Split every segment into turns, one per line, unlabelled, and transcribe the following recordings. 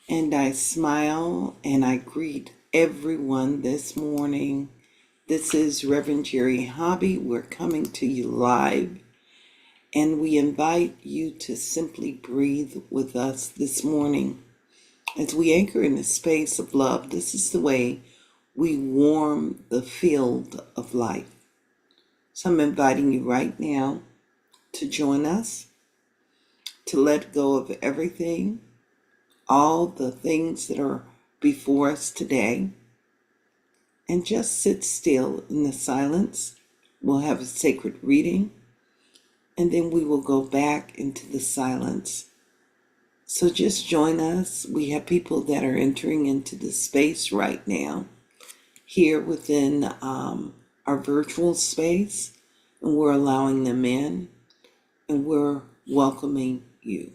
And I smile and I greet everyone this morning. This is Reverend Jerry Hobby. We're coming to you live, and we invite you to simply breathe with us this morning. As we anchor in the space of love, this is the way we warm the field of life. So I'm inviting you right now to join us, to let go of everything, all the things that are before us today, and just sit still in the silence. We'll have a sacred reading, and then we will go back into the silence. So just join us. We have people that are entering into the space right now here within our virtual space, and we're allowing them in, and we're welcoming you.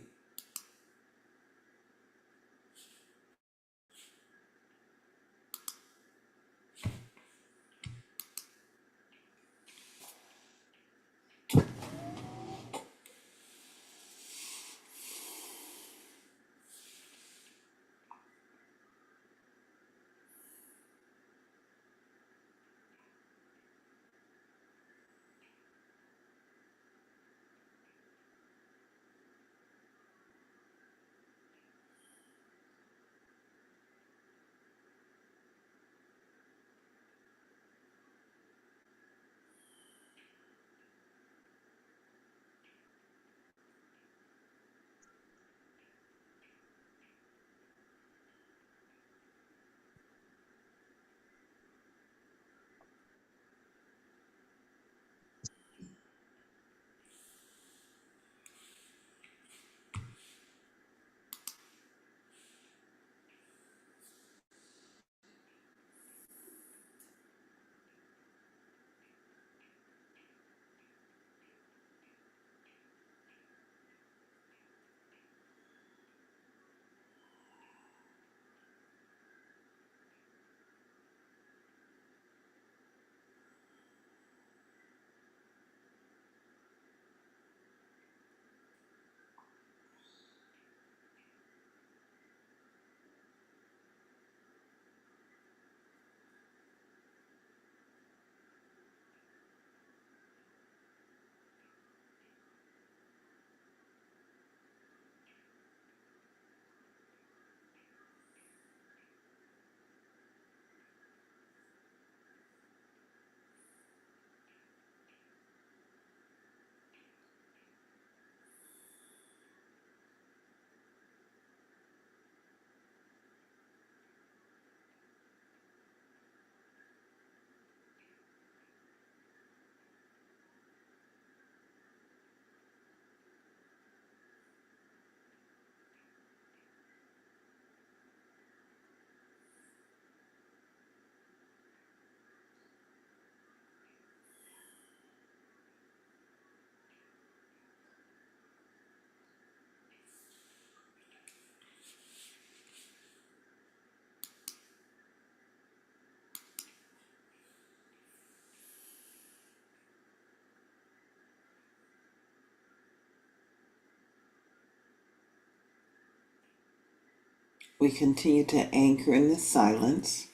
We continue to anchor in the silence.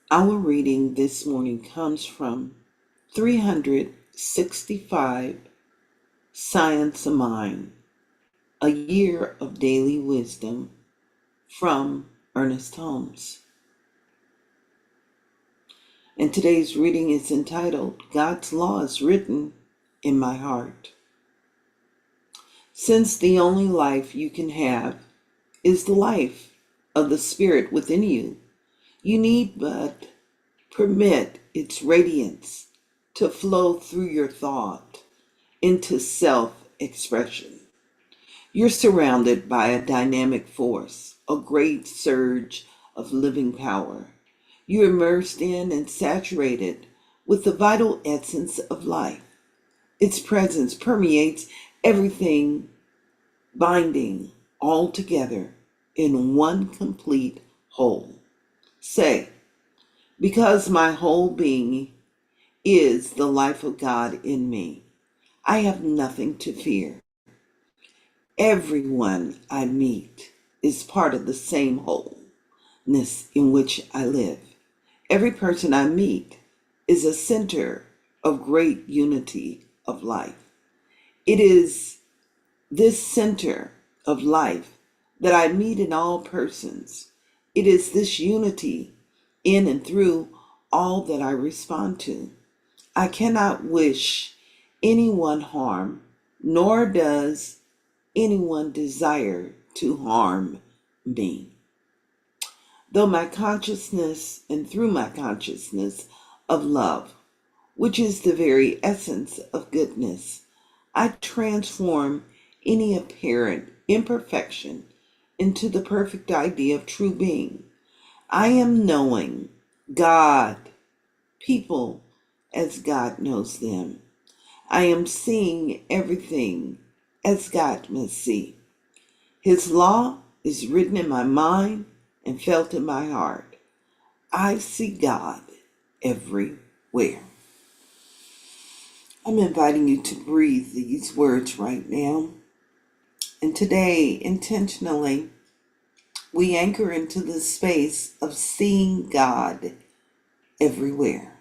Our reading this morning comes from 365 Science of Mind, a year of daily wisdom from Ernest Holmes. And today's reading is entitled, God's Law is Written in My Heart. Since the only life you can have is the life of the Spirit within you, you need but permit its radiance to flow through your thought into self-expression. You're surrounded by a dynamic force, a great surge of living power. You're immersed in and saturated with the vital essence of life. Its presence permeates everything, binding all together in one complete whole. Say, because my whole being is the life of God in me, I have nothing to fear. Everyone I meet is part of the same wholeness in which I live. Every person I meet is a center of great unity of life. It is this center of life that I meet in all persons. It is this unity in and through all that I respond to. I cannot wish anyone harm, nor does anyone desire to harm me. Though my consciousness and through my consciousness of love, which is the very essence of goodness, I transform any apparent imperfection into the perfect idea of true being. I am knowing God, people as God knows them. I am seeing everything as God must see. His law is written in my mind and felt in my heart. I see God everywhere. I'm inviting you to breathe these words right now. And today, intentionally, we anchor into the space of seeing God everywhere.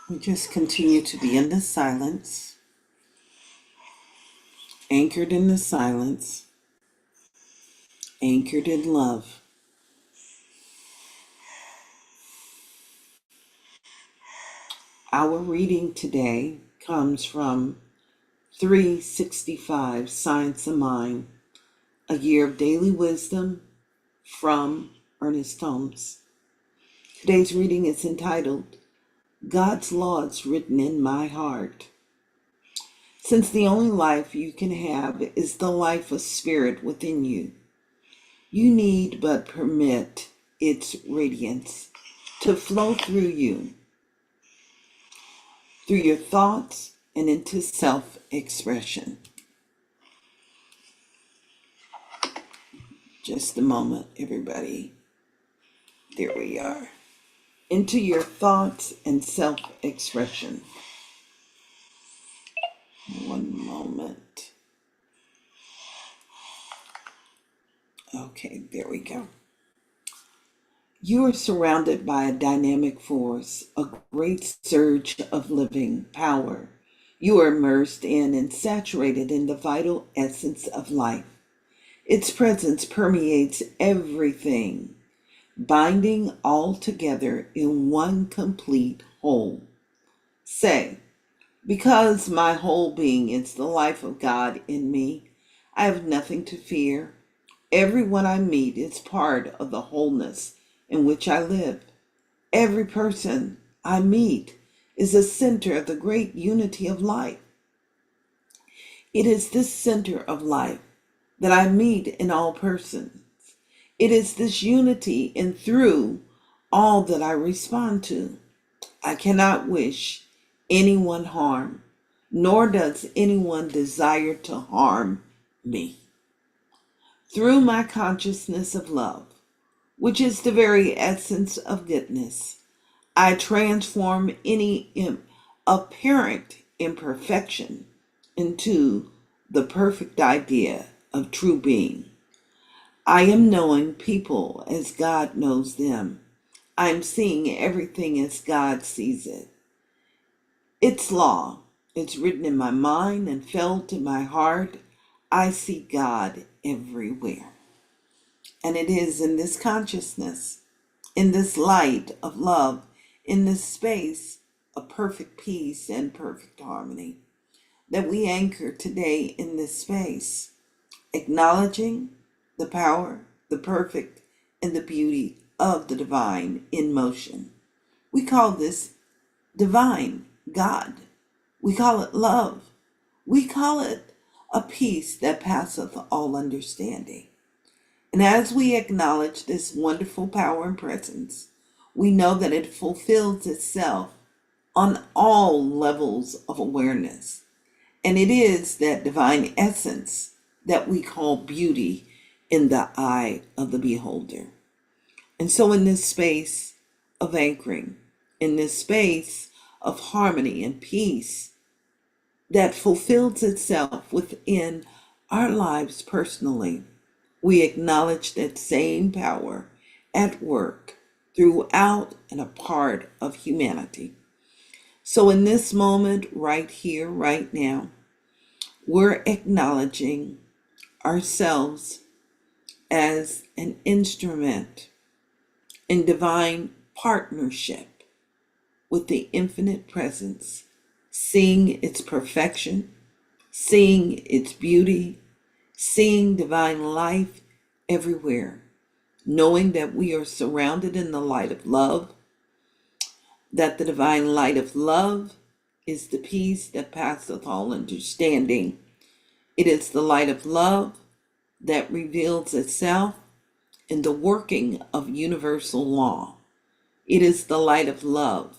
We just continue to be in the silence, anchored in the silence, anchored in love. Our reading today comes from 365 Science of Mind, a year of daily wisdom from Ernest Holmes. Today's reading is entitled, God's Laws Written in My Heart. Since the only life you can have is the life of spirit within you, you need but permit its radiance to flow through you, through your thoughts and into self-expression. Just a moment, everybody. There we are. Into your thoughts and self-expression. One moment. Okay, there we go. You are surrounded by a dynamic force, a great surge of living power. You are immersed in and saturated in the vital essence of life. Its presence permeates everything, binding all together in one complete whole. Say, because my whole being is the life of God in me, I have nothing to fear. Everyone I meet is part of the wholeness in which I live. Every person I meet is a center of the great unity of life. It is this center of life that I meet in all persons. It is this unity in through all that I respond to. I cannot wish anyone harm, nor does anyone desire to harm me. Through my consciousness of love, which is the very essence of goodness, I transform any apparent imperfection into the perfect idea of true being. I am knowing people as God knows them. I am seeing everything as God sees it. It's law. It's written in my mind and felt in my heart. I see God everywhere. And it is in this consciousness, in this light of love, in this space of perfect peace and perfect harmony, that we anchor today in this space, acknowledging the power, the perfect, and the beauty of the divine in motion. We call this divine, God. We call it love. We call it a peace that passeth all understanding. And as we acknowledge this wonderful power and presence, we know that it fulfills itself on all levels of awareness. And it is that divine essence that we call beauty in the eye of the beholder. And so in this space of anchoring, in this space of harmony and peace that fulfills itself within our lives personally, we acknowledge that same power at work throughout and a part of humanity. So in this moment, right here, right now, we're acknowledging ourselves as an instrument in divine partnership with the infinite presence, seeing its perfection, seeing its beauty, seeing divine life everywhere, knowing that we are surrounded in the light of love, that the divine light of love is the peace that passeth all understanding. It is the light of love that reveals itself in the working of universal law. It is the light of love,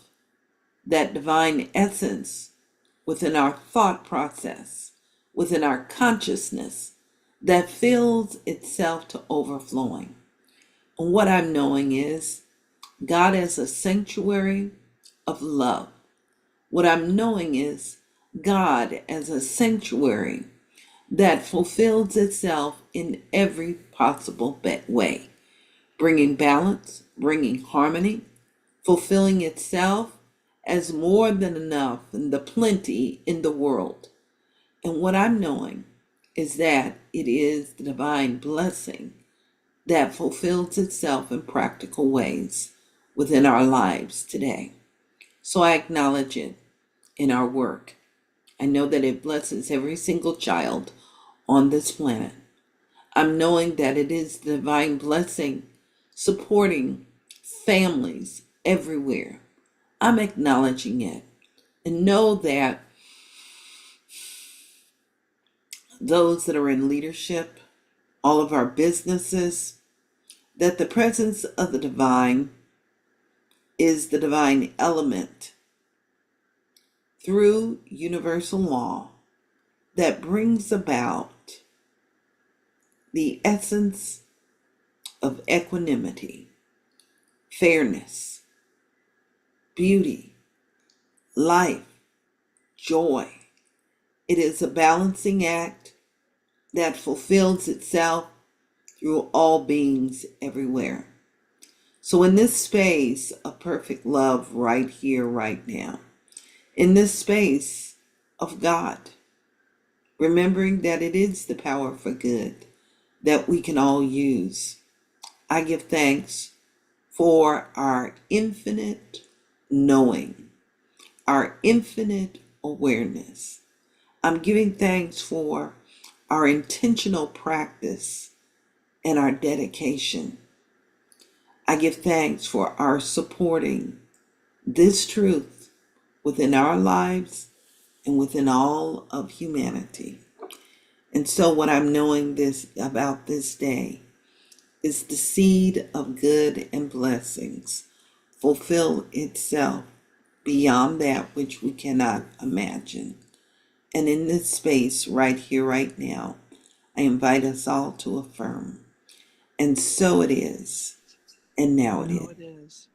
that divine essence within our thought process, within our consciousness, that fills itself to overflowing. And what I'm knowing is God as a sanctuary of love. What I'm knowing is God as a sanctuary that fulfills itself in every possible way, bringing balance, bringing harmony, fulfilling itself as more than enough and the plenty in the world. And what I'm knowing is that it is the divine blessing that fulfills itself in practical ways within our lives today. So I acknowledge it in our work. I know that it blesses every single child on this planet. I'm knowing that it is the divine blessing supporting families everywhere. I'm acknowledging it and know that those that are in leadership, all of our businesses, that the presence of the divine is the divine element through universal law that brings about the essence of equanimity, fairness, beauty, life, joy. It is a balancing act that fulfills itself through all beings everywhere. So in this space of perfect love right here, right now, in this space of God, remembering that it is the power for good that we can all use, I give thanks for our infinite knowing, our infinite awareness. I'm giving thanks for our intentional practice and our dedication. I give thanks for our supporting this truth within our lives and within all of humanity. And so what I'm knowing this about this day is the seed of good and blessings fulfill itself beyond that which we cannot imagine. And in this space right here, right now, I invite us all to affirm. And so it is, and now it
Now
is.
it is.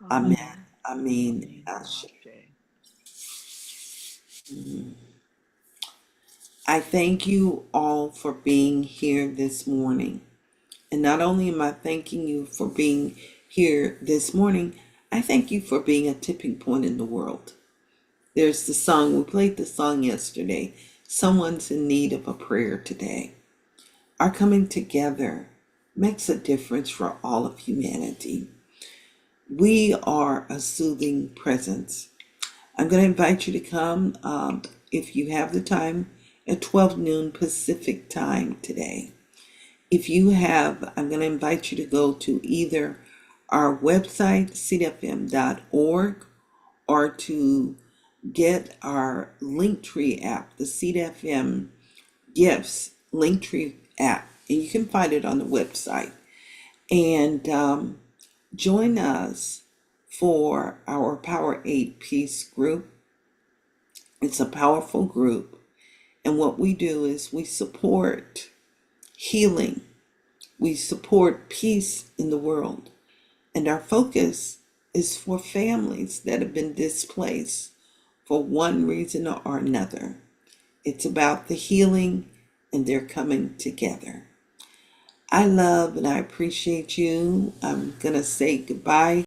Amen.
Amen.
Amen.
Amen.
Ashe.
Ashe.
I thank you all for being here this morning. And not only am I thanking you for being here this morning, I thank you for being a tipping point in the world. There's the song, we played the song yesterday. Someone's in need of a prayer today. Our coming together makes a difference for all of humanity. We are a soothing presence. I'm going to invite you to come if you have the time at 12 noon Pacific time today. If you have, I'm going to invite you to go to either our website, seatfm.org, or to get our Linktree app, the Seatfm Gifts Linktree app. And you can find it on the website. And join us for our Power 8 Peace group. It's a powerful group. And what we do is we support healing. We support peace in the world. And our focus is for families that have been displaced for one reason or another. It's about the healing and they're coming together. I love and I appreciate you. I'm going to say goodbye